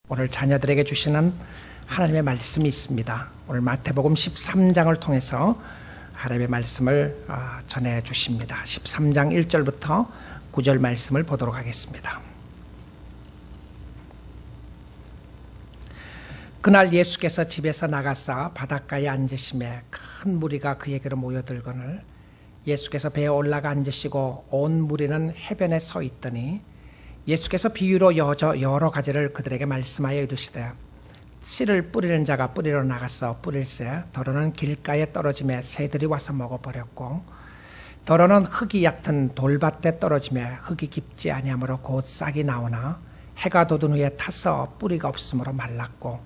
오늘 자녀들에게 주시는 하나님의 말씀이 있습니다. 오늘 마태복음 13장을 통해서 하나님의 말씀을 전해 주십니다. 13장 1절부터 9절 말씀을 보도록 하겠습니다. 그날 예수께서 집에서 나가사 바닷가에 앉으심에 큰 무리가 그에게로 모여들거늘 예수께서 배에 올라가 앉으시고 온 무리는 해변에 서 있더니 예수께서 비유로 여러 가지를 그들에게 말씀하여 이르시되 씨를 뿌리는 자가 뿌리러 나가서 뿌릴새 더러는 길가에 떨어짐에 새들이 와서 먹어버렸고 더러는 흙이 얕은 돌밭에 떨어짐에 흙이 깊지 아니하므로 곧 싹이 나오나 해가 돋은 후에 타서 뿌리가 없으므로 말랐고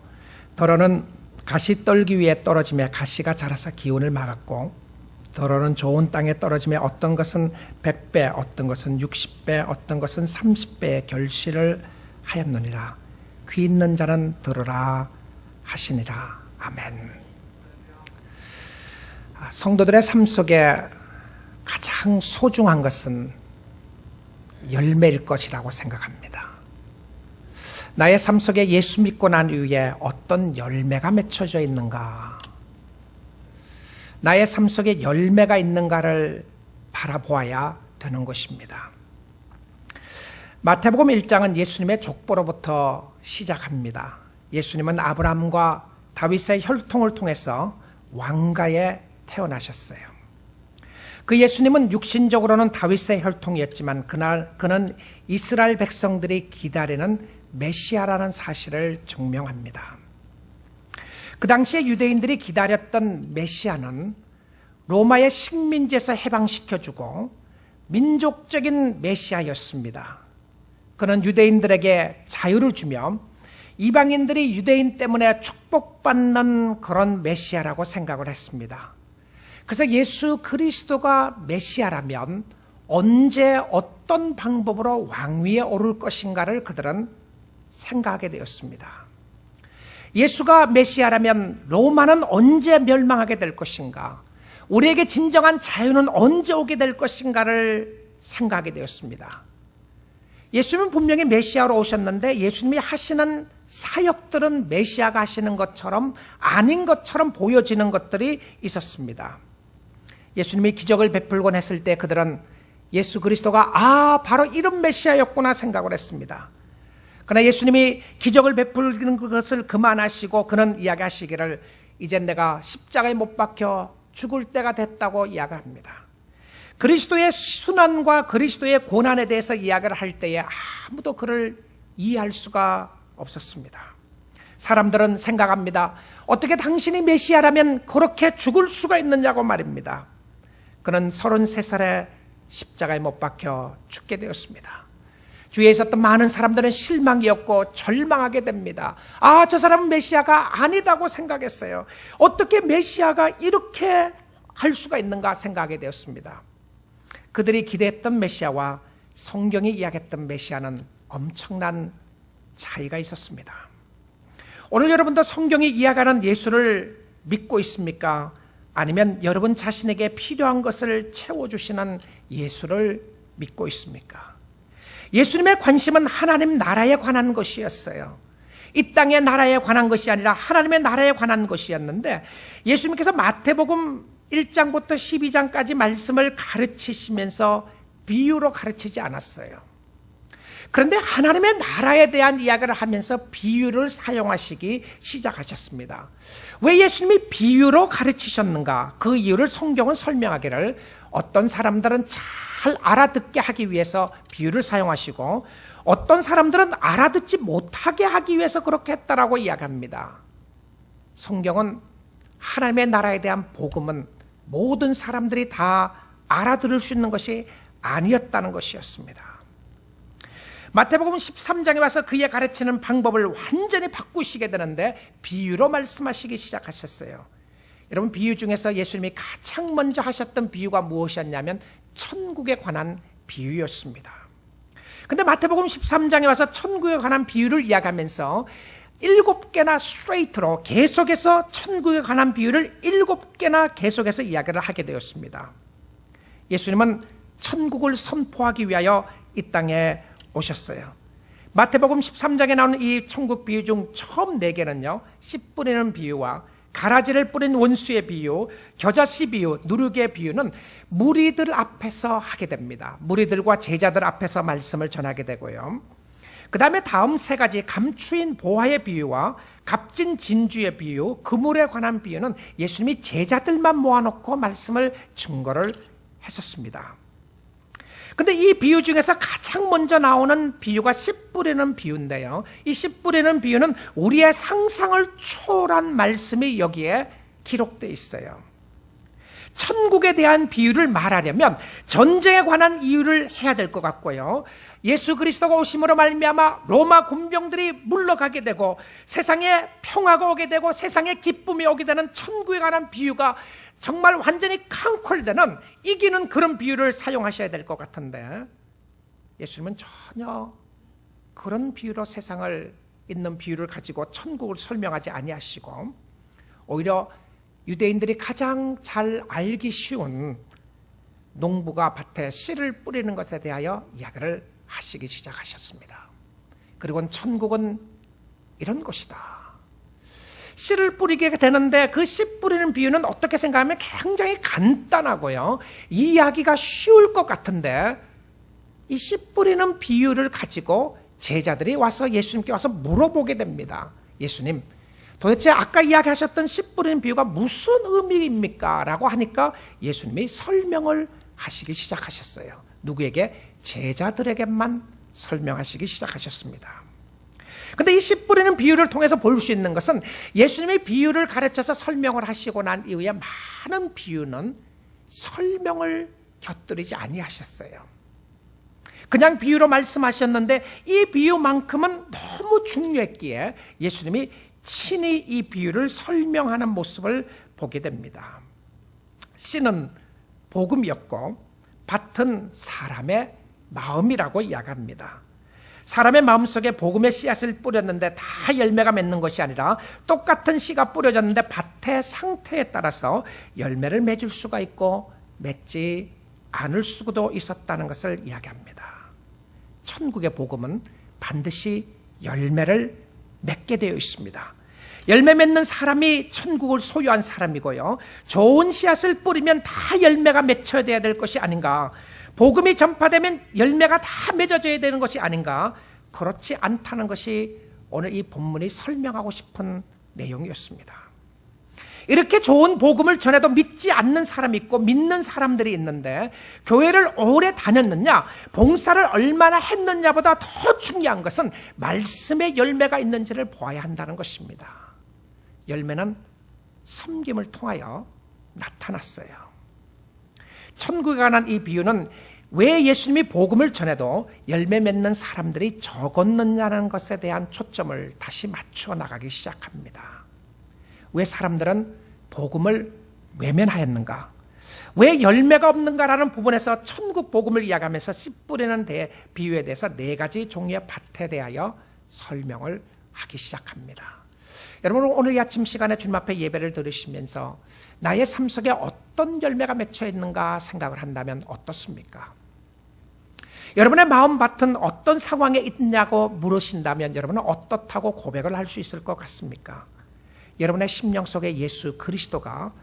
더러는 가시떨기 위에 떨어짐에 가시가 자라서 기운을 막았고 더러는 좋은 땅에 떨어짐에 어떤 것은 100배 어떤 것은 60배 어떤 것은 30배의 결실을 하였느니라. 귀 있는 자는 들으라 하시니라. 아멘. 성도들의 삶 속에 가장 소중한 것은 열매일 것이라고 생각합니다. 나의 삶 속에 예수 믿고 난 이후에 어떤 열매가 맺혀져 있는가, 나의 삶 속에 열매가 있는가를 바라보아야 되는 것입니다. 마태복음 1장은 예수님의 족보로부터 시작합니다. 예수님은 아브라함과 다윗의 혈통을 통해서 왕가에 태어나셨어요. 그 예수님은 육신적으로는 다윗의 혈통이었지만 그는 이스라엘 백성들이 기다리는 메시아라는 사실을 증명합니다. 그 당시에 유대인들이 기다렸던 메시아는 로마의 식민지에서 해방시켜주고 민족적인 메시아였습니다. 그는 유대인들에게 자유를 주며 이방인들이 유대인 때문에 축복받는 그런 메시아라고 생각을 했습니다. 그래서 예수 그리스도가 메시아라면 언제 어떤 방법으로 왕위에 오를 것인가를 그들은 생각하게 되었습니다. 예수가 메시아라면 로마는 언제 멸망하게 될 것인가, 우리에게 진정한 자유는 언제 오게 될 것인가를 생각하게 되었습니다. 예수님은 분명히 메시아로 오셨는데 예수님이 하시는 사역들은 메시아가 하시는 것처럼 아닌 것처럼 보여지는 것들이 있었습니다. 예수님이 기적을 베풀곤 했을 때 그들은 예수 그리스도가 바로 이런 메시아였구나 생각을 했습니다. 그러나 예수님이 기적을 베풀는 것을 그만하시고 그는 이야기하시기를 이젠 내가 십자가에 못 박혀 죽을 때가 됐다고 이야기합니다. 그리스도의 순환과 그리스도의 고난에 대해서 이야기를 할 때에 아무도 그를 이해할 수가 없었습니다. 사람들은 생각합니다. 어떻게 당신이 메시아라면 그렇게 죽을 수가 있느냐고 말입니다. 그는 33살에 십자가에 못 박혀 죽게 되었습니다. 주위에 있었던 많은 사람들은 실망이었고 절망하게 됩니다. 저 사람은 메시아가 아니다고 생각했어요. 어떻게 메시아가 이렇게 할 수가 있는가 생각하게 되었습니다. 그들이 기대했던 메시아와 성경이 이야기했던 메시아는 엄청난 차이가 있었습니다. 오늘 여러분도 성경이 이야기하는 예수를 믿고 있습니까? 아니면 여러분 자신에게 필요한 것을 채워주시는 예수를 믿고 있습니까? 예수님의 관심은 하나님 나라에 관한 것이었어요. 이 땅의 나라에 관한 것이 아니라 하나님의 나라에 관한 것이었는데 예수님께서 마태복음 1장부터 12장까지 말씀을 가르치시면서 비유로 가르치지 않았어요. 그런데 하나님의 나라에 대한 이야기를 하면서 비유를 사용하시기 시작하셨습니다. 왜 예수님이 비유로 가르치셨는가? 그 이유를 성경은 설명하기를 어떤 사람들은 잘 알아듣게 하기 위해서 비유를 사용하시고 어떤 사람들은 알아듣지 못하게 하기 위해서 그렇게 했다라고 이야기합니다. 성경은 하나님의 나라에 대한 복음은 모든 사람들이 다 알아들을 수 있는 것이 아니었다는 것이었습니다. 마태복음 13장에 와서 그의 가르치는 방법을 완전히 바꾸시게 되는데 비유로 말씀하시기 시작하셨어요. 여러분, 비유 중에서 예수님이 가장 먼저 하셨던 비유가 무엇이었냐면 천국에 관한 비유였습니다. 그런데 마태복음 13장에 와서 천국에 관한 비유를 이야기하면서 7개나 스트레이트로 계속해서 천국에 관한 비유를 7개나 계속해서 이야기를 하게 되었습니다. 예수님은 천국을 선포하기 위하여 이 땅에 오셨어요. 마태복음 13장에 나오는 이 천국 비유 중 처음 4개는요, 씨 뿌리는 비유와 가라지를 뿌린 원수의 비유, 겨자씨 비유, 누룩의 비유는 무리들 앞에서 하게 됩니다. 무리들과 제자들 앞에서 말씀을 전하게 되고요. 그 다음에 다음 3가지 감추인 보화의 비유와 값진 진주의 비유, 그물에 관한 비유는 예수님이 제자들만 모아놓고 말씀을 증거를 했었습니다. 근데 이 비유 중에서 가장 먼저 나오는 비유가 씨 뿌리는 비유인데요. 이 씨 뿌리는 비유는 우리의 상상을 초월한 말씀이 여기에 기록되어 있어요. 천국에 대한 비유를 말하려면 전쟁에 관한 이유를 해야 될 것 같고요. 예수 그리스도가 오심으로 말미암아 로마 군병들이 물러가게 되고 세상에 평화가 오게 되고 세상에 기쁨이 오게 되는 천국에 관한 비유가 정말 완전히 캉콜되는 이기는 그런 비유를 사용하셔야 될 것 같은데 예수님은 전혀 그런 비유로 세상을 있는 비유를 가지고 천국을 설명하지 아니하시고 오히려 유대인들이 가장 잘 알기 쉬운 농부가 밭에 씨를 뿌리는 것에 대하여 이야기를 하시기 시작하셨습니다. 그리고 천국은 이런 곳이다. 씨를 뿌리게 되는데 그 씨 뿌리는 비유는 어떻게 생각하면 굉장히 간단하고요. 이해하기가 쉬울 것 같은데 이 씨 뿌리는 비유를 가지고 제자들이 와서 예수님께 와서 물어보게 됩니다. 예수님, 도대체 아까 이야기하셨던 씨 뿌리는 비유가 무슨 의미입니까? 라고 하니까 예수님이 설명을 하시기 시작하셨어요. 누구에게? 제자들에게만 설명하시기 시작하셨습니다. 근데 이 씨 뿌리는 비유를 통해서 볼 수 있는 것은 예수님이 비유를 가르쳐서 설명을 하시고 난 이후에 많은 비유는 설명을 곁들이지 아니하셨어요. 그냥 비유로 말씀하셨는데 이 비유만큼은 너무 중요했기에 예수님이 친히 이 비유를 설명하는 모습을 보게 됩니다. 씨는 복음이었고 밭은 사람의 마음이라고 이야기합니다. 사람의 마음속에 복음의 씨앗을 뿌렸는데 다 열매가 맺는 것이 아니라 똑같은 씨가 뿌려졌는데 밭의 상태에 따라서 열매를 맺을 수가 있고 맺지 않을 수도 있었다는 것을 이야기합니다. 천국의 복음은 반드시 열매를 맺게 되어 있습니다. 열매 맺는 사람이 천국을 소유한 사람이고요. 좋은 씨앗을 뿌리면 다 열매가 맺혀야 될 것이 아닌가. 복음이 전파되면 열매가 다 맺어져야 되는 것이 아닌가. 그렇지 않다는 것이 오늘 이 본문이 설명하고 싶은 내용이었습니다. 이렇게 좋은 복음을 전해도 믿지 않는 사람이 있고 믿는 사람들이 있는데 교회를 오래 다녔느냐, 봉사를 얼마나 했느냐보다 더 중요한 것은 말씀의 열매가 있는지를 보아야 한다는 것입니다. 열매는 섬김을 통하여 나타났어요. 천국에 관한 이 비유는 왜 예수님이 복음을 전해도 열매 맺는 사람들이 적었느냐는 것에 대한 초점을 다시 맞추어 나가기 시작합니다. 왜 사람들은 복음을 외면하였는가? 왜 열매가 없는가라는 부분에서 천국 복음을 이야기하면서 씨 뿌리는 비유에 대해서 4가지 종류의 밭에 대하여 설명을 하기 시작합니다. 여러분, 오늘 이 아침 시간에 주님 앞에 예배를 들으시면서 나의 삶 속에 어떤 열매가 맺혀 있는가 생각을 한다면 어떻습니까? 여러분의 마음밭은 어떤 상황에 있냐고 물으신다면 여러분은 어떻다고 고백을 할 수 있을 것 같습니까? 여러분의 심령 속에 예수 그리스도가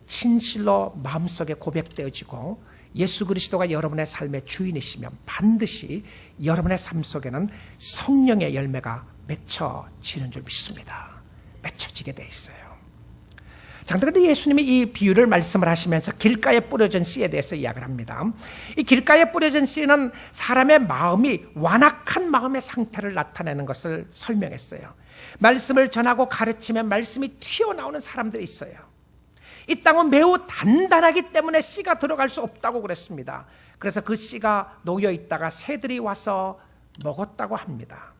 진실로 마음속에 고백되어지고 예수 그리스도가 여러분의 삶의 주인이시면 반드시 여러분의 삶 속에는 성령의 열매가 맺혀지는 줄 믿습니다. 맺혀지게 돼 있어요. 자, 그런데 예수님이 이 비유를 말씀을 하시면서 길가에 뿌려진 씨에 대해서 이야기를 합니다. 이 길가에 뿌려진 씨는 사람의 마음이 완악한 마음의 상태를 나타내는 것을 설명했어요. 말씀을 전하고 가르치면 말씀이 튀어나오는 사람들이 있어요. 이 땅은 매우 단단하기 때문에 씨가 들어갈 수 없다고 그랬습니다. 그래서 그 씨가 놓여 있다가 새들이 와서 먹었다고 합니다.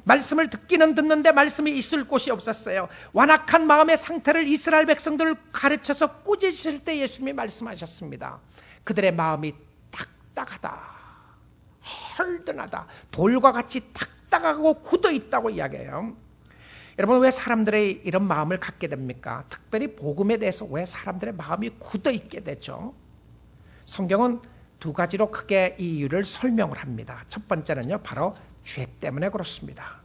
말씀을 듣기는 듣는데 말씀이 있을 곳이 없었어요. 완악한 마음의 상태를 이스라엘 백성들을 가르쳐서 꾸짖으실 때 예수님이 말씀하셨습니다. 그들의 마음이 딱딱하다, 헐든하다, 돌과 같이 딱딱하고 굳어 있다고 이야기해요. 여러분, 왜 사람들이 이런 마음을 갖게 됩니까? 특별히 복음에 대해서 왜 사람들의 마음이 굳어 있게 되죠? 성경은 2가지로 크게 이 이유를 설명을 합니다. 첫 번째는요, 바로 죄 때문에 그렇습니다.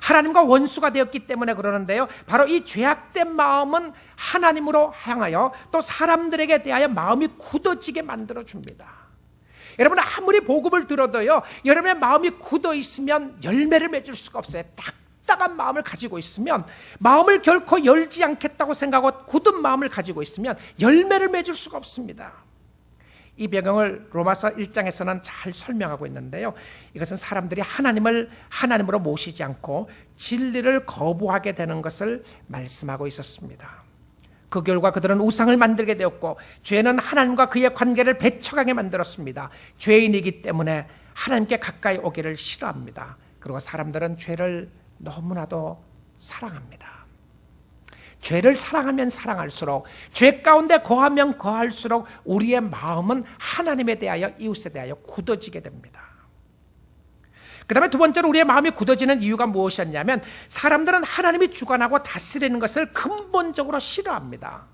하나님과 원수가 되었기 때문에 그러는데요. 바로 이 죄악된 마음은 하나님으로 향하여 또 사람들에게 대하여 마음이 굳어지게 만들어줍니다. 여러분 아무리 복음을 들어도요. 여러분의 마음이 굳어 있으면 열매를 맺을 수가 없어요. 딱딱한 마음을 가지고 있으면 마음을 결코 열지 않겠다고 생각하고 굳은 마음을 가지고 있으면 열매를 맺을 수가 없습니다. 이 배경을 로마서 1장에서는 잘 설명하고 있는데요. 이것은 사람들이 하나님을 하나님으로 모시지 않고 진리를 거부하게 되는 것을 말씀하고 있었습니다. 그 결과 그들은 우상을 만들게 되었고 죄는 하나님과 그의 관계를 배척하게 만들었습니다. 죄인이기 때문에 하나님께 가까이 오기를 싫어합니다. 그리고 사람들은 죄를 너무나도 사랑합니다. 죄를 사랑하면 사랑할수록 죄 가운데 거하면 거할수록 우리의 마음은 하나님에 대하여 이웃에 대하여 굳어지게 됩니다. 그 다음에 두 번째로 우리의 마음이 굳어지는 이유가 무엇이었냐면 사람들은 하나님이 주관하고 다스리는 것을 근본적으로 싫어합니다.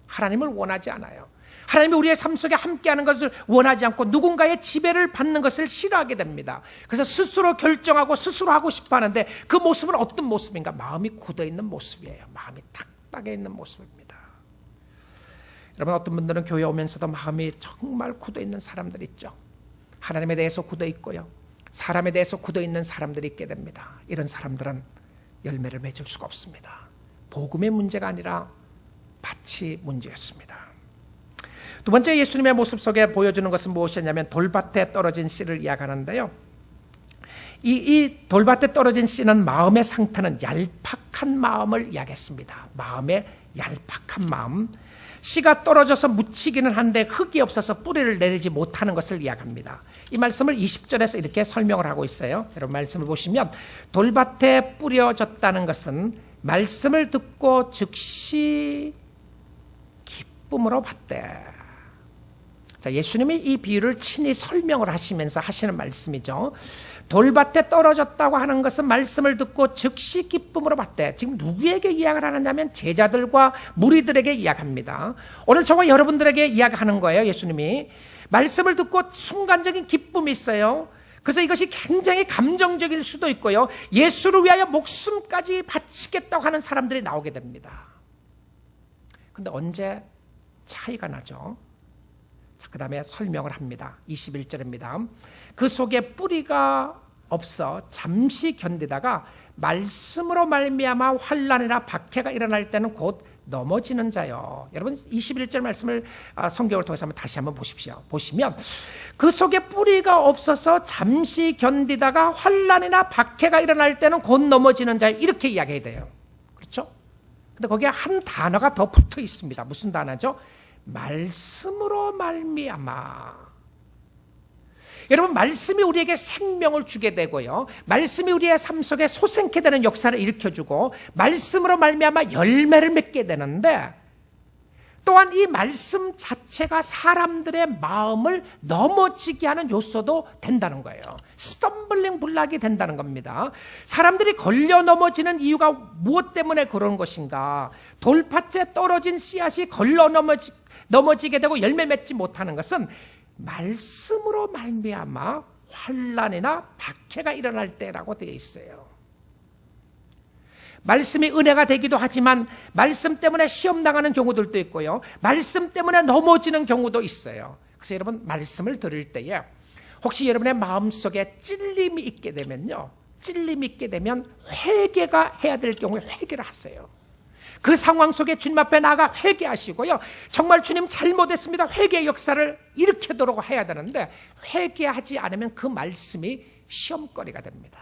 하나님을 원하지 않아요. 하나님이 우리의 삶 속에 함께하는 것을 원하지 않고 누군가의 지배를 받는 것을 싫어하게 됩니다. 그래서 스스로 결정하고 스스로 하고 싶어 하는데 그 모습은 어떤 모습인가? 마음이 굳어있는 모습이에요. 마음이 딱딱해 있는 모습입니다. 여러분 어떤 분들은 교회 오면서도 마음이 정말 굳어있는 사람들 있죠. 하나님에 대해서 굳어있고요. 사람에 대해서 굳어있는 사람들이 있게 됩니다. 이런 사람들은 열매를 맺을 수가 없습니다. 복음의 문제가 아니라 밭이 문제였습니다. 두 번째 예수님의 모습 속에 보여주는 것은 무엇이었냐면 돌밭에 떨어진 씨를 이야기하는데요. 이 돌밭에 떨어진 씨는 마음의 상태는 얄팍한 마음을 이야기했습니다. 마음의 얄팍한 마음. 씨가 떨어져서 묻히기는 한데 흙이 없어서 뿌리를 내리지 못하는 것을 이야기합니다. 이 말씀을 20절에서 이렇게 설명을 하고 있어요. 여러분 말씀을 보시면 돌밭에 뿌려졌다는 것은 말씀을 듣고 즉시 기쁨으로 받되. 자, 예수님이 이 비유를 친히 설명을 하시면서 하시는 말씀이죠. 돌밭에 떨어졌다고 하는 것은 말씀을 듣고 즉시 기쁨으로 받되. 지금 누구에게 이야기를 하느냐면 제자들과 무리들에게 이야기합니다. 오늘 저와 여러분들에게 이야기하는 거예요. 예수님이 말씀을 듣고 순간적인 기쁨이 있어요. 그래서 이것이 굉장히 감정적일 수도 있고요. 예수를 위하여 목숨까지 바치겠다고 하는 사람들이 나오게 됩니다. 그런데 언제 차이가 나죠? 그 다음에 설명을 합니다. 21절입니다. 그 속에 뿌리가 없어 잠시 견디다가 말씀으로 말미암아 환난이나 박해가 일어날 때는 곧 넘어지는 자요. 여러분 21절 말씀을 성경을 통해서 다시 한번 보십시오. 보시면 그 속에 뿌리가 없어서 잠시 견디다가 환난이나 박해가 일어날 때는 곧 넘어지는 자요. 이렇게 이야기해야 돼요. 그렇죠? 근데 거기에 한 단어가 더 붙어 있습니다. 무슨 단어죠? 말씀으로 말미암아. 여러분 말씀이 우리에게 생명을 주게 되고요. 말씀이 우리의 삶 속에 소생케 되는 역사를 일으켜주고 말씀으로 말미암아 열매를 맺게 되는데 또한 이 말씀 자체가 사람들의 마음을 넘어지게 하는 요소도 된다는 거예요. 스텀블링 블락이 된다는 겁니다. 사람들이 걸려 넘어지는 이유가 무엇 때문에 그런 것인가? 돌밭에 떨어진 씨앗이 걸려 넘어지게 되고 열매 맺지 못하는 것은 말씀으로 말미암아 환난이나 박해가 일어날 때라고 되어 있어요. 말씀이 은혜가 되기도 하지만 말씀 때문에 시험 당하는 경우들도 있고요. 말씀 때문에 넘어지는 경우도 있어요. 그래서 여러분 말씀을 들을 때에 혹시 여러분의 마음속에 찔림이 있게 되면요. 찔림이 있게 되면 회개가 해야 될 경우에 회개를 하세요. 그 상황 속에 주님 앞에 나가 회개하시고요. 정말 주님 잘못했습니다. 회개의 역사를 일으키도록 해야 되는데 회개하지 않으면 그 말씀이 시험거리가 됩니다.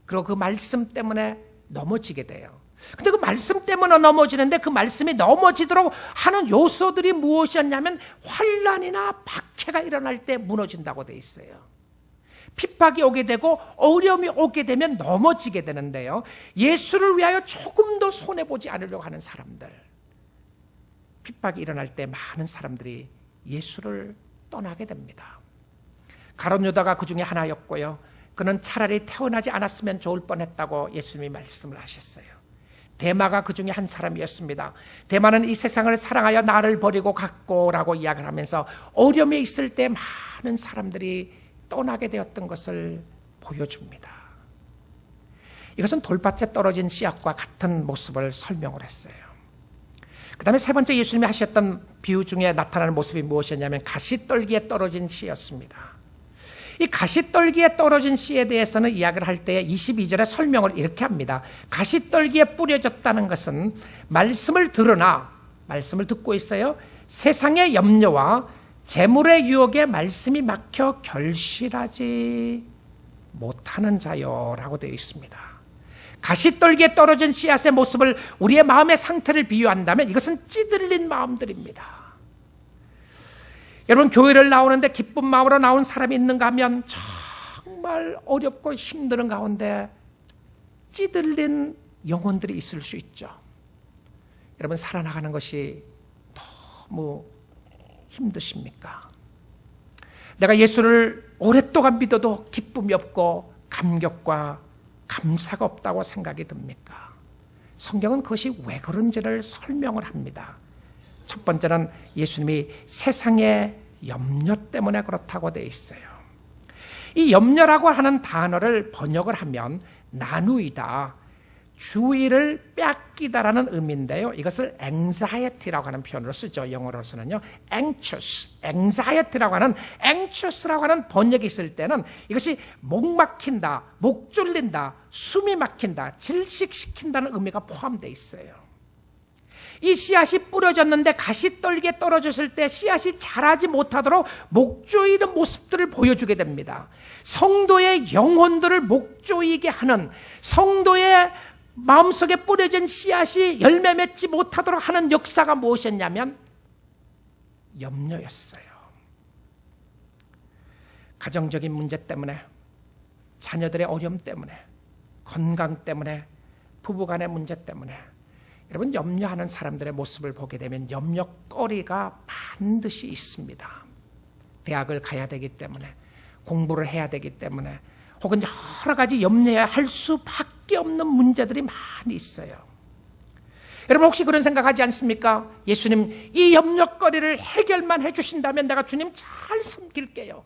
그리고 그 말씀 때문에 넘어지게 돼요. 근데 그 말씀 때문에 넘어지는데 그 말씀이 넘어지도록 하는 요소들이 무엇이었냐면 환난이나 박해가 일어날 때 무너진다고 돼 있어요. 핍박이 오게 되고 어려움이 오게 되면 넘어지게 되는데요. 예수를 위하여 조금 더 손해보지 않으려고 하는 사람들. 핍박이 일어날 때 많은 사람들이 예수를 떠나게 됩니다. 가룟 유다가 그 중에 하나였고요. 그는 차라리 태어나지 않았으면 좋을 뻔했다고 예수님이 말씀을 하셨어요. 데마가 그 중에 한 사람이었습니다. 데마는 이 세상을 사랑하여 나를 버리고 갔고라고 이야기를 하면서 어려움에 있을 때 많은 사람들이 떠나게 되었던 것을 보여줍니다. 이것은 돌밭에 떨어진 씨앗과 같은 모습을 설명을 했어요. 그 다음에 세 번째 예수님이 하셨던 비유 중에 나타나는 모습이 무엇이었냐면 가시떨기에 떨어진 씨였습니다. 이 가시떨기에 떨어진 씨에 대해서는 이야기를 할 때 22절에 설명을 이렇게 합니다. 가시떨기에 뿌려졌다는 것은 말씀을 들으나, 말씀을 듣고 있어요. 세상의 염려와 재물의 유혹에 말씀이 막혀 결실하지 못하는 자요라고 되어 있습니다. 가시떨기에 떨어진 씨앗의 모습을 우리의 마음의 상태를 비유한다면 이것은 찌들린 마음들입니다. 여러분, 교회를 나오는데 기쁜 마음으로 나온 사람이 있는가 하면 정말 어렵고 힘든 가운데 찌들린 영혼들이 있을 수 있죠. 여러분, 살아나가는 것이 너무 힘드십니까? 내가 예수를 오랫동안 믿어도 기쁨이 없고 감격과 감사가 없다고 생각이 듭니까? 성경은 그것이 왜 그런지를 설명을 합니다. 첫 번째는 예수님이 세상의 염려 때문에 그렇다고 되어 있어요. 이 염려라고 하는 단어를 번역을 하면 나누이다, 주의를 빼앗기다라는 의미인데요. 이것을 anxiety라고 하는 표현으로 쓰죠. 영어로서는요. anxiety라고 하는 anxious라고 하는 번역이 있을 때는 이것이 목 막힌다, 목 졸린다, 숨이 막힌다, 질식시킨다는 의미가 포함되어 있어요. 이 씨앗이 뿌려졌는데 가시떨기에 떨어졌을 때 씨앗이 자라지 못하도록 목 조이는 모습들을 보여주게 됩니다. 성도의 영혼들을 목 조이게 하는, 성도의 마음속에 뿌려진 씨앗이 열매 맺지 못하도록 하는 역사가 무엇이었냐면 염려였어요. 가정적인 문제 때문에, 자녀들의 어려움 때문에, 건강 때문에, 부부간의 문제 때문에 여러분, 염려하는 사람들의 모습을 보게 되면 염려거리가 반드시 있습니다. 대학을 가야 되기 때문에, 공부를 해야 되기 때문에, 혹은 여러 가지 염려해야 할 수밖에 없는 문제들이 많이 있어요. 여러분, 혹시 그런 생각하지 않습니까? 예수님, 이 염려거리를 해결만 해주신다면 내가 주님 잘 섬길게요.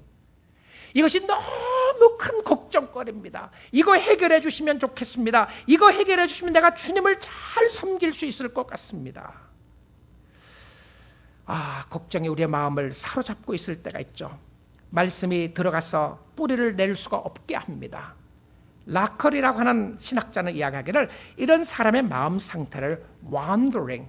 이것이 너무 큰 걱정거리입니다. 이거 해결해 주시면 좋겠습니다. 이거 해결해 주시면 내가 주님을 잘 섬길 수 있을 것 같습니다. 걱정이 우리의 마음을 사로잡고 있을 때가 있죠. 말씀이 들어가서 뿌리를 낼 수가 없게 합니다. 라컬이라고 하는 신학자는 이야기하기를 이런 사람의 마음 상태를 wandering,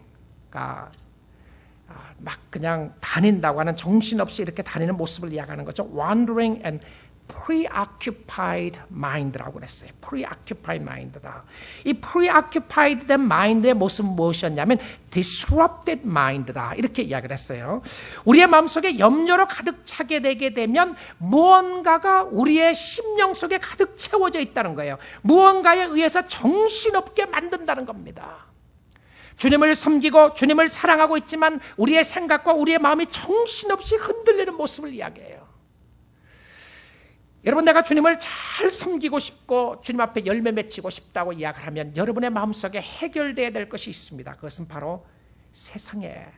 막 그냥 다닌다고 하는, 정신없이 이렇게 다니는 모습을 이야기하는 거죠. wandering and preoccupied mind라고 그랬어요. preoccupied mind다. 이 preoccupied 된 mind의 모습은 무엇이었냐면 disrupted mind다, 이렇게 이야기를 했어요. 우리의 마음속에 염려로 가득 차게 되게 되면 무언가가 우리의 심령 속에 가득 채워져 있다는 거예요. 무언가에 의해서 정신없게 만든다는 겁니다. 주님을 섬기고 주님을 사랑하고 있지만 우리의 생각과 우리의 마음이 정신없이 흔들리는 모습을 이야기해요. 여러분, 내가 주님을 잘 섬기고 싶고 주님 앞에 열매 맺히고 싶다고 이야기를 하면 여러분의 마음속에 해결되어야 될 것이 있습니다. 그것은 바로 세상의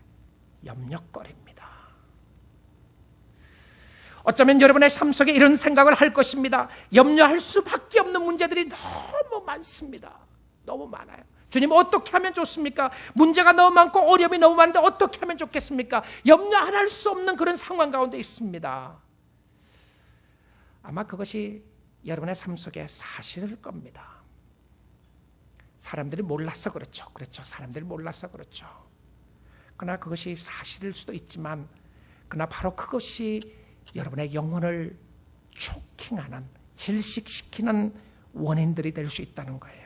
염려거리입니다. 어쩌면 여러분의 삶 속에 이런 생각을 할 것입니다. 염려할 수밖에 없는 문제들이 너무 많습니다. 너무 많아요. 주님, 어떻게 하면 좋습니까? 문제가 너무 많고 어려움이 너무 많은데 어떻게 하면 좋겠습니까? 염려 안 할 수 없는 그런 상황 가운데 있습니다. 아마 그것이 여러분의 삶 속에 사실일 겁니다. 사람들이 몰라서 그렇죠. 사람들이 몰라서 그렇죠. 그러나 그것이 사실일 수도 있지만, 그러나 바로 그것이 여러분의 영혼을 초킹하는, 질식시키는 원인들이 될 수 있다는 거예요.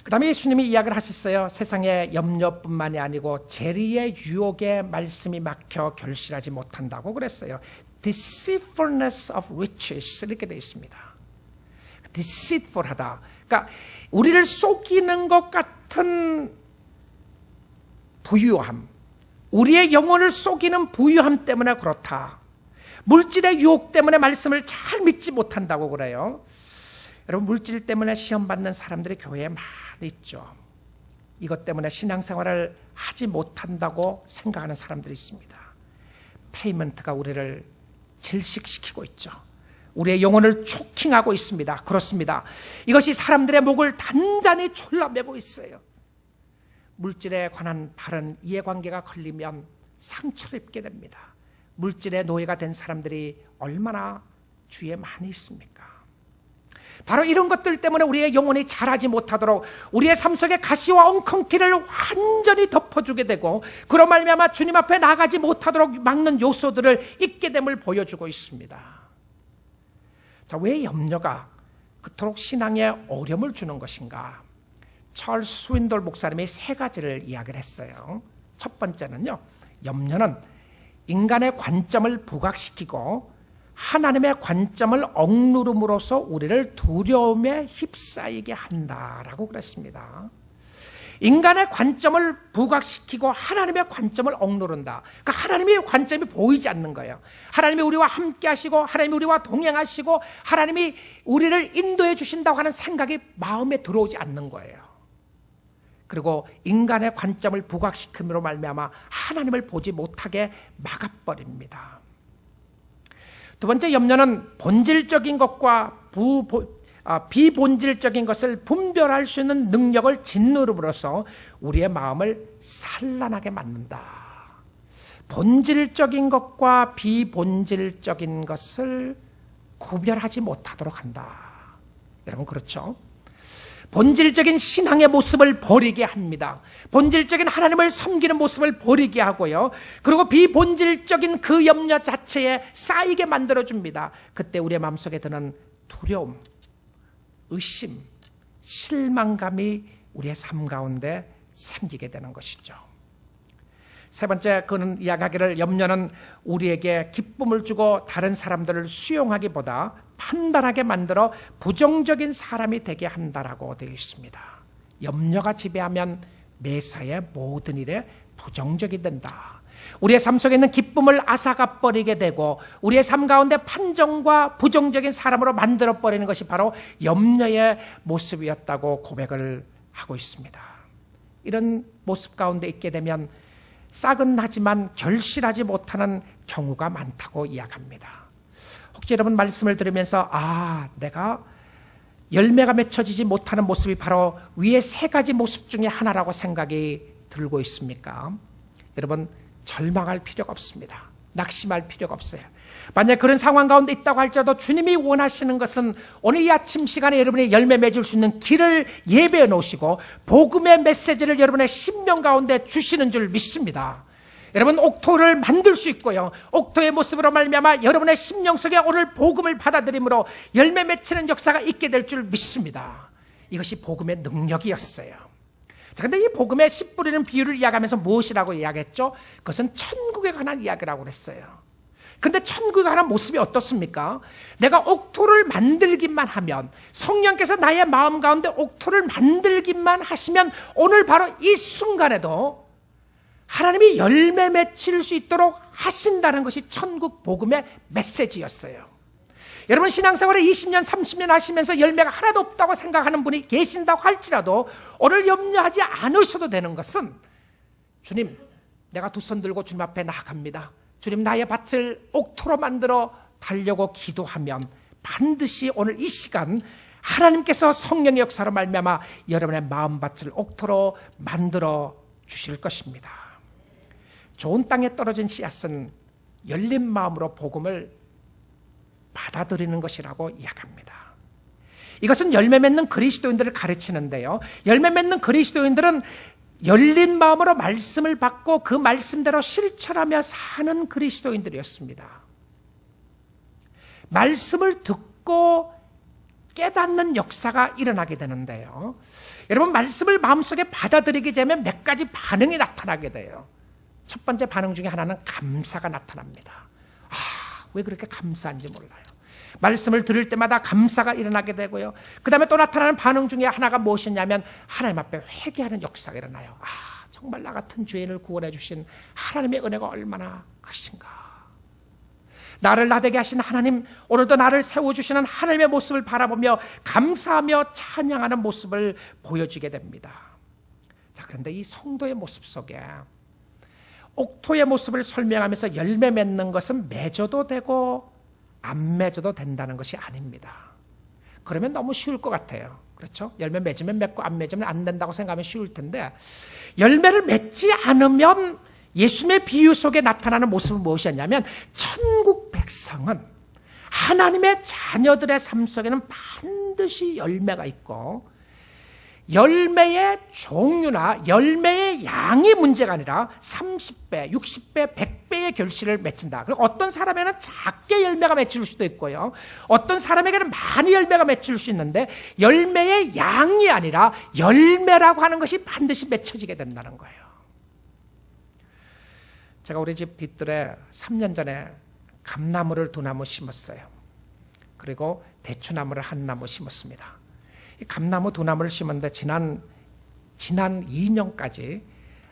그 다음에 예수님이 이야기를 하셨어요. 세상의 염려뿐만이 아니고 재리의 유혹에 말씀이 막혀 결실하지 못한다고 그랬어요. deceitfulness of riches, 이렇게 되어 있습니다. deceitful하다. 그러니까 우리를 속이는 것 같은 부유함, 우리의 영혼을 속이는 부유함 때문에 그렇다. 물질의 유혹 때문에 말씀을 잘 믿지 못한다고 그래요. 여러분, 물질 때문에 시험 받는 사람들이 교회에 많이 있죠. 이것 때문에 신앙생활을 하지 못한다고 생각하는 사람들이 있습니다. 페이먼트가 우리를 질식시키고 있죠. 우리의 영혼을 초킹하고 있습니다. 그렇습니다. 이것이 사람들의 목을 단단히 졸라매고 있어요. 물질에 관한 바른 이해관계가 걸리면 상처를 입게 됩니다. 물질의 노예가 된 사람들이 얼마나 주위에 많이 있습니까? 바로 이런 것들 때문에 우리의 영혼이 자라지 못하도록 우리의 삶 속에 가시와 엉겅퀴를 완전히 덮어주게 되고, 그로 말미암아 주님 앞에 나가지 못하도록 막는 요소들을 있게 됨을 보여주고 있습니다. 자, 왜 염려가 그토록 신앙에 어려움을 주는 것인가? 찰스 스윈돌 목사님이 세 가지를 이야기를 했어요. 첫 번째는요, 염려는 인간의 관점을 부각시키고 하나님의 관점을 억누름으로써 우리를 두려움에 휩싸이게 한다라고 그랬습니다. 인간의 관점을 부각시키고 하나님의 관점을 억누른다. 그러니까 하나님의 관점이 보이지 않는 거예요. 하나님이 우리와 함께 하시고 하나님이 우리와 동행하시고 하나님이 우리를 인도해 주신다고 하는 생각이 마음에 들어오지 않는 거예요. 그리고 인간의 관점을 부각시킴으로 말미암아 하나님을 보지 못하게 막아버립니다. 두 번째 염려는 본질적인 것과 비본질적인 것을 분별할 수 있는 능력을 짓누름으로써 우리의 마음을 산란하게 만든다. 본질적인 것과 비본질적인 것을 구별하지 못하도록 한다. 여러분, 그렇죠? 본질적인 신앙의 모습을 버리게 합니다. 본질적인 하나님을 섬기는 모습을 버리게 하고요. 그리고 비본질적인 그 염려 자체에 쌓이게 만들어줍니다. 그때 우리의 마음속에 드는 두려움, 의심, 실망감이 우리의 삶 가운데 생기게 되는 것이죠. 세 번째, 그는 이야기하기를 염려는 우리에게 기쁨을 주고 다른 사람들을 수용하기보다 판단하게 만들어 부정적인 사람이 되게 한다라고 되어 있습니다. 염려가 지배하면 매사의 모든 일에 부정적이 된다. 우리의 삶 속에 있는 기쁨을 앗아가 버리게 되고 우리의 삶 가운데 판정과 부정적인 사람으로 만들어 버리는 것이 바로 염려의 모습이었다고 고백을 하고 있습니다. 이런 모습 가운데 있게 되면 싹은 나지만 결실하지 못하는 경우가 많다고 이야기합니다. 혹시 여러분 말씀을 들으면서 내가 열매가 맺혀지지 못하는 모습이 바로 위의 세 가지 모습 중에 하나라고 생각이 들고 있습니까? 여러분, 절망할 필요가 없습니다. 낙심할 필요가 없어요. 만약 그런 상황 가운데 있다고 할지라도 주님이 원하시는 것은 오늘 이 아침 시간에 여러분이 열매 맺을 수 있는 길을 예배해 놓으시고 복음의 메시지를 여러분의 심령 가운데 주시는 줄 믿습니다. 여러분, 옥토를 만들 수 있고요, 옥토의 모습으로 말미암아 여러분의 심령 속에 오늘 복음을 받아들임으로 열매 맺히는 역사가 있게 될 줄 믿습니다. 이것이 복음의 능력이었어요. 자, 근데 이 복음의 씨 뿌리는 비유를 이야기하면서 무엇이라고 이야기했죠? 그것은 천국에 관한 이야기라고 그랬어요. 근데 천국에 관한 모습이 어떻습니까? 내가 옥토를 만들기만 하면, 성령께서 나의 마음 가운데 옥토를 만들기만 하시면 오늘 바로 이 순간에도 하나님이 열매 맺힐 수 있도록 하신다는 것이 천국 복음의 메시지였어요. 여러분, 신앙생활을 20년, 30년 하시면서 열매가 하나도 없다고 생각하는 분이 계신다고 할지라도 오늘 염려하지 않으셔도 되는 것은, 주님, 내가 두 손 들고 주님 앞에 나아갑니다. 주님, 나의 밭을 옥토로 만들어 달려고 기도하면 반드시 오늘 이 시간 하나님께서 성령의 역사로 말미암아 여러분의 마음밭을 옥토로 만들어 주실 것입니다. 좋은 땅에 떨어진 씨앗은 열린 마음으로 복음을 받아들이는 것이라고 이야기합니다. 이것은 열매 맺는 그리스도인들을 가르치는데요, 열매 맺는 그리스도인들은 열린 마음으로 말씀을 받고 그 말씀대로 실천하며 사는 그리스도인들이었습니다. 말씀을 듣고 깨닫는 역사가 일어나게 되는데요, 여러분, 말씀을 마음속에 받아들이게 되면 몇 가지 반응이 나타나게 돼요. 첫 번째 반응 중에 하나는 감사가 나타납니다. 왜 그렇게 감사한지 몰라요. 말씀을 들을 때마다 감사가 일어나게 되고요, 그 다음에 또 나타나는 반응 중에 하나가 무엇이냐면 하나님 앞에 회개하는 역사가 일어나요. 정말 나 같은 죄인을 구원해 주신 하나님의 은혜가 얼마나 크신가. 나를 나되게 하신 하나님, 오늘도 나를 세워주시는 하나님의 모습을 바라보며 감사하며 찬양하는 모습을 보여주게 됩니다. 자, 그런데 이 성도의 모습 속에 옥토의 모습을 설명하면서 열매 맺는 것은 맺어도 되고 안 맺어도 된다는 것이 아닙니다. 그러면 너무 쉬울 것 같아요. 그렇죠? 열매 맺으면 맺고 안 맺으면 안 된다고 생각하면 쉬울 텐데, 열매를 맺지 않으면 예수님의 비유 속에 나타나는 모습은 무엇이었냐면, 천국 백성은 하나님의 자녀들의 삶 속에는 반드시 열매가 있고, 열매의 종류나 열매의 양이 문제가 아니라 30배, 60배, 100배의 결실을 맺힌다. 그리고 어떤 사람에게는 작게 열매가 맺힐 수도 있고요. 어떤 사람에게는 많이 열매가 맺힐 수 있는데, 열매의 양이 아니라 열매라고 하는 것이 반드시 맺혀지게 된다는 거예요. 제가 우리 집 뒷뜰에 3년 전에 감나무를 2나무 심었어요. 그리고 대추나무를 1나무 심었습니다. 이 감나무 2나무를 심었는데 지난 2년까지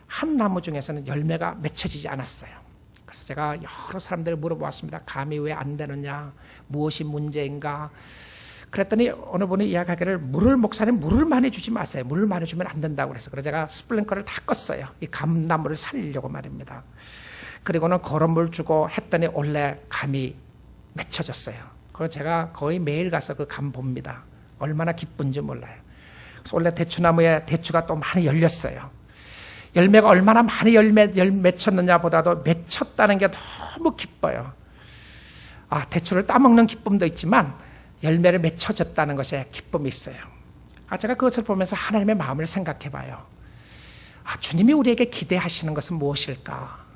한 나무 중에서는 열매가 맺혀지지 않았어요. 그래서 제가 여러 사람들을 물어보았습니다. 감히 왜 안 되느냐, 무엇이 문제인가. 그랬더니 어느 분이 이야기하기를, 목사님 물을 많이 주지 마세요. 물을 많이 주면 안 된다고 그래서. 그래서 제가 스플링커를 다 껐어요. 이 감나무를 살리려고 말입니다. 그리고는 거름물 주고 했더니 원래 감이 맺혀졌어요. 그래서 제가 거의 매일 가서 그 감 봅니다. 얼마나 기쁜지 몰라요. 그래서 원래 대추나무에 대추가 또 많이 열렸어요. 열매가 얼마나 많이 맺혔느냐 보다도 맺혔다는 게 너무 기뻐요. 대추를 따먹는 기쁨도 있지만 열매를 맺혀졌다는 것에 기쁨이 있어요. 제가 그것을 보면서 하나님의 마음을 생각해 봐요. 주님이 우리에게 기대하시는 것은 무엇일까?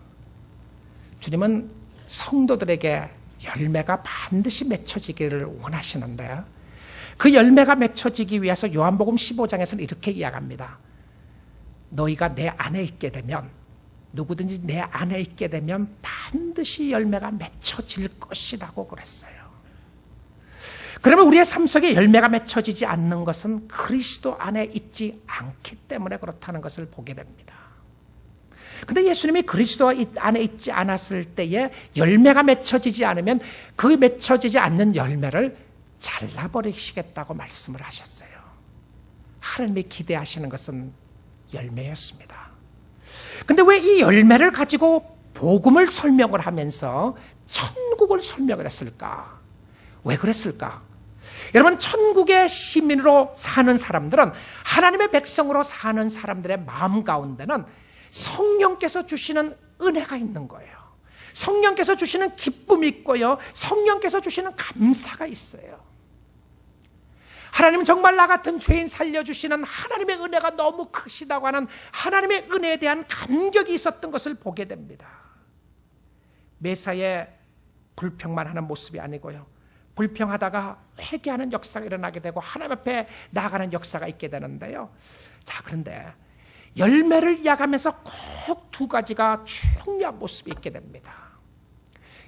주님은 성도들에게 열매가 반드시 맺혀지기를 원하시는데, 그 열매가 맺혀지기 위해서 요한복음 15장에서는 이렇게 이야기합니다. 너희가 내 안에 있게 되면, 누구든지 내 안에 있게 되면 반드시 열매가 맺혀질 것이라고 그랬어요. 그러면 우리의 삶 속에 열매가 맺혀지지 않는 것은 그리스도 안에 있지 않기 때문에 그렇다는 것을 보게 됩니다. 근데 예수님이 그리스도 안에 있지 않았을 때에 열매가 맺혀지지 않으면 그 맺혀지지 않는 열매를 잘라버리시겠다고 말씀을 하셨어요. 하나님이 기대하시는 것은 열매였습니다. 근데 왜 이 열매를 가지고 복음을 설명을 하면서 천국을 설명을 했을까? 왜 그랬을까? 여러분, 천국의 시민으로 사는 사람들은, 하나님의 백성으로 사는 사람들의 마음 가운데는 성령께서 주시는 은혜가 있는 거예요. 성령께서 주시는 기쁨이 있고요. 성령께서 주시는 감사가 있어요. 하나님, 정말 나 같은 죄인 살려주시는 하나님의 은혜가 너무 크시다고 하는 하나님의 은혜에 대한 감격이 있었던 것을 보게 됩니다. 매사에 불평만 하는 모습이 아니고요. 불평하다가 회개하는 역사가 일어나게 되고 하나님 앞에 나아가는 역사가 있게 되는데요. 그런데 열매를 이야기하면서 꼭 2가지가 중요한 모습이 있게 됩니다.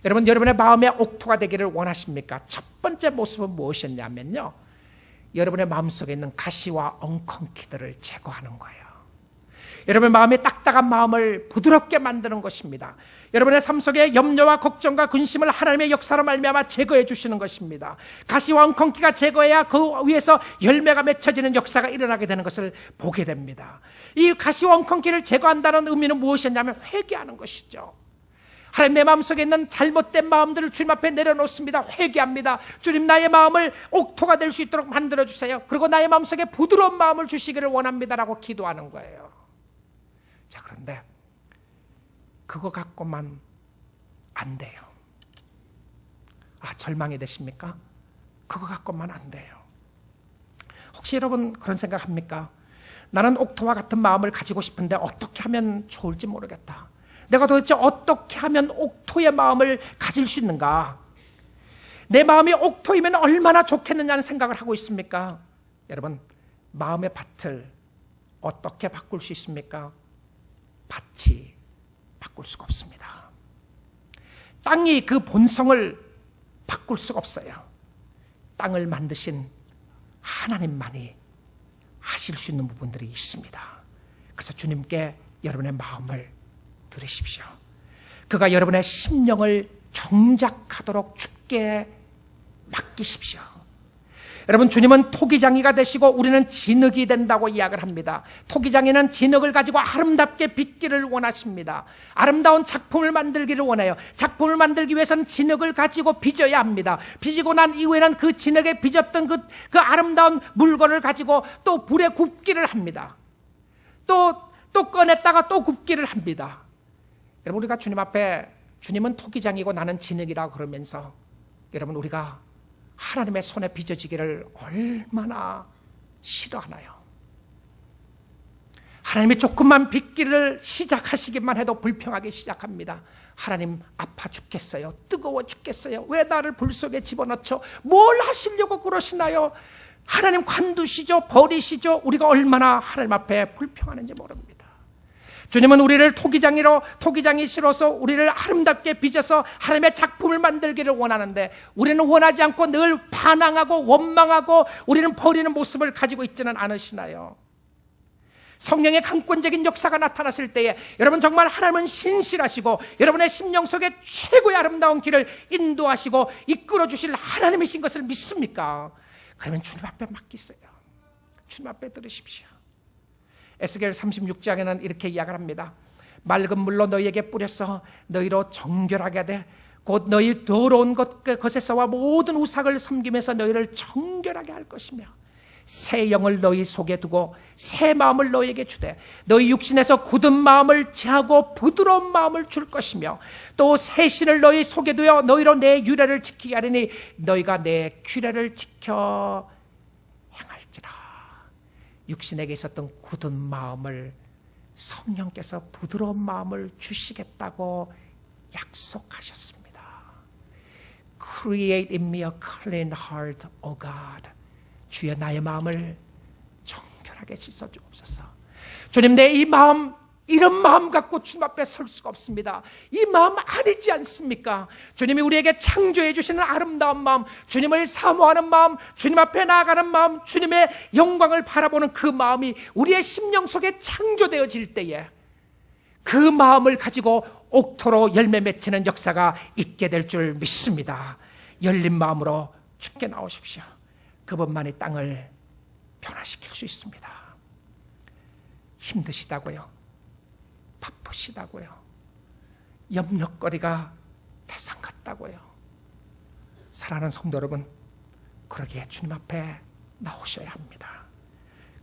여러분, 여러분의 마음에 옥토가 되기를 원하십니까? 첫 번째 모습은 무엇이었냐면요, 여러분의 마음속에 있는 가시와 엉겅퀴들을 제거하는 거예요. 여러분의 마음에 딱딱한 마음을 부드럽게 만드는 것입니다. 여러분의 삶 속에 염려와 걱정과 근심을 하나님의 역사로 말미암아 제거해 주시는 것입니다. 가시와 엉겅퀴가 제거해야 그 위에서 열매가 맺혀지는 역사가 일어나게 되는 것을 보게 됩니다. 이 가시와 엉겅퀴를 제거한다는 의미는 무엇이었냐면 회개하는 것이죠. 하나님, 내 마음속에 있는 잘못된 마음들을 주님 앞에 내려놓습니다. 회개합니다. 주님, 나의 마음을 옥토가 될 수 있도록 만들어주세요. 그리고 나의 마음속에 부드러운 마음을 주시기를 원합니다라고 기도하는 거예요. 그런데 그거 갖고만 안 돼요. 절망이 되십니까? 그거 갖고만 안 돼요. 혹시 여러분 그런 생각합니까? 나는 옥토와 같은 마음을 가지고 싶은데 어떻게 하면 좋을지 모르겠다. 내가 도대체 어떻게 하면 옥토의 마음을 가질 수 있는가? 내 마음이 옥토이면 얼마나 좋겠느냐는 생각을 하고 있습니까? 여러분, 마음의 밭을 어떻게 바꿀 수 있습니까? 밭이 바꿀 수가 없습니다. 땅이 그 본성을 바꿀 수가 없어요. 땅을 만드신 하나님만이 하실 수 있는 부분들이 있습니다. 그래서 주님께 여러분의 마음을 드리십시오. 그가 여러분의 심령을 경작하도록 주께 맡기십시오. 여러분, 주님은 토기장이가 되시고 우리는 진흙이 된다고 이야기를 합니다. 토기장이는 진흙을 가지고 아름답게 빚기를 원하십니다. 아름다운 작품을 만들기를 원해요. 작품을 만들기 위해서는 진흙을 가지고 빚어야 합니다. 빚고 난 이후에는 그 진흙에 빚었던 그 아름다운 물건을 가지고 또 불에 굽기를 합니다. 또 꺼냈다가 또 굽기를 합니다. 여러분, 우리가 주님 앞에 주님은 토기장이고 나는 진흙이라고 그러면서 여러분, 우리가 하나님의 손에 빚어지기를 얼마나 싫어하나요? 하나님이 조금만 빚기를 시작하시기만 해도 불평하기 시작합니다. 하나님, 아파 죽겠어요. 뜨거워 죽겠어요. 왜 나를 불 속에 집어넣죠? 뭘 하시려고 그러시나요? 하나님 관두시죠? 버리시죠? 우리가 얼마나 하나님 앞에 불평하는지 모릅니다. 주님은 우리를 토기장이 싫어서 우리를 아름답게 빚어서 하나님의 작품을 만들기를 원하는데, 우리는 원하지 않고 늘 반항하고 원망하고 우리는 버리는 모습을 가지고 있지는 않으시나요? 성령의 강권적인 역사가 나타났을 때에 여러분, 정말 하나님은 신실하시고 여러분의 심령 속에 최고의 아름다운 길을 인도하시고 이끌어 주실 하나님이신 것을 믿습니까? 그러면 주님 앞에 맡기세요. 주님 앞에 들으십시오. 에스겔 36장에는 이렇게 이야기를 합니다. 맑은 물로 너희에게 뿌려서 너희로 정결하게 하되 곧 너희 더러운 것에서와 모든 우상을 섬기면서 너희를 정결하게 할 것이며, 새 영을 너희 속에 두고 새 마음을 너희에게 주되 너희 육신에서 굳은 마음을 제하고 부드러운 마음을 줄 것이며, 또 새 신을 너희 속에 두어 너희로 내 규례를 지키게 하리니 너희가 내 규례를 지켜 행할지라. 육신에게 있었던 굳은 마음을 성령께서 부드러운 마음을 주시겠다고 약속하셨습니다. Create in me a clean heart, O God. 주여, 나의 마음을 정결하게 씻어주옵소서. 주님, 내 이 마음, 이런 마음 갖고 주님 앞에 설 수가 없습니다. 이 마음 아니지 않습니까? 주님이 우리에게 창조해 주시는 아름다운 마음, 주님을 사모하는 마음, 주님 앞에 나아가는 마음, 주님의 영광을 바라보는 그 마음이 우리의 심령 속에 창조되어질 때에 그 마음을 가지고 옥토로 열매 맺히는 역사가 있게 될 줄 믿습니다. 열린 마음으로 주께 나오십시오. 그분만이 땅을 변화시킬 수 있습니다. 힘드시다고요? 바쁘시다고요? 염려거리가 태산 같다고요? 사랑하는 성도 여러분, 그러기에 주님 앞에 나오셔야 합니다.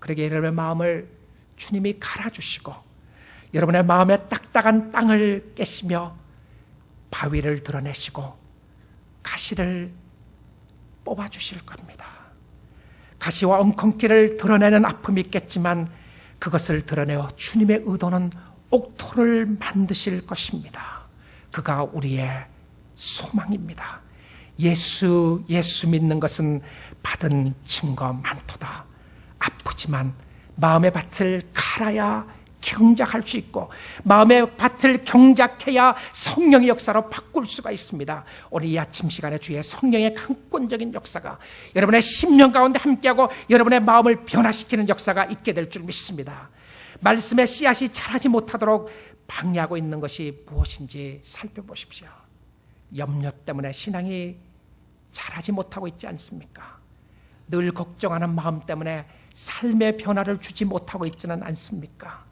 그러기에 여러분의 마음을 주님이 갈아주시고 여러분의 마음의 딱딱한 땅을 깨시며 바위를 드러내시고 가시를 뽑아주실 겁니다. 가시와 엉겅퀴를 드러내는 아픔이 있겠지만 그것을 드러내어 주님의 의도는 옥토를 만드실 것입니다. 그가 우리의 소망입니다. 예수 믿는 것은 받은 증거 많도다. 아프지만 마음의 밭을 갈아야 경작할 수 있고, 마음의 밭을 경작해야 성령의 역사로 바꿀 수가 있습니다. 오늘 이 아침 시간에 주의 성령의 강권적인 역사가 여러분의 심령 가운데 함께하고 여러분의 마음을 변화시키는 역사가 있게 될 줄 믿습니다. 말씀의 씨앗이 자라지 못하도록 방해하고 있는 것이 무엇인지 살펴보십시오. 염려 때문에 신앙이 자라지 못하고 있지 않습니까? 늘 걱정하는 마음 때문에 삶의 변화를 주지 못하고 있지는 않습니까?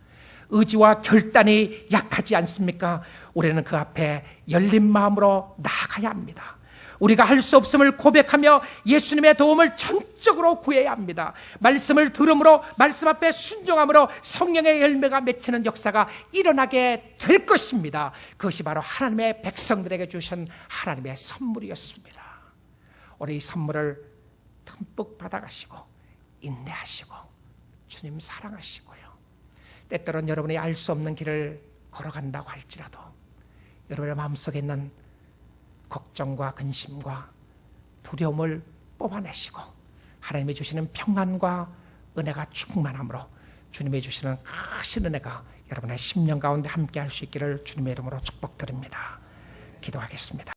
의지와 결단이 약하지 않습니까? 우리는 그 앞에 열린 마음으로 나아가야 합니다. 우리가 할 수 없음을 고백하며 예수님의 도움을 전적으로 구해야 합니다. 말씀을 들음으로, 말씀 앞에 순종함으로 성령의 열매가 맺히는 역사가 일어나게 될 것입니다. 그것이 바로 하나님의 백성들에게 주신 하나님의 선물이었습니다. 우리 이 선물을 듬뿍 받아가시고 인내하시고 주님 사랑하시고요, 때때로는 여러분이 알 수 없는 길을 걸어간다고 할지라도 여러분의 마음속에 있는 걱정과 근심과 두려움을 뽑아내시고 하나님이 주시는 평안과 은혜가 충만함으로 주님이 주시는 크신 은혜가 여러분의 심령 가운데 함께 할 수 있기를 주님의 이름으로 축복드립니다. 기도하겠습니다.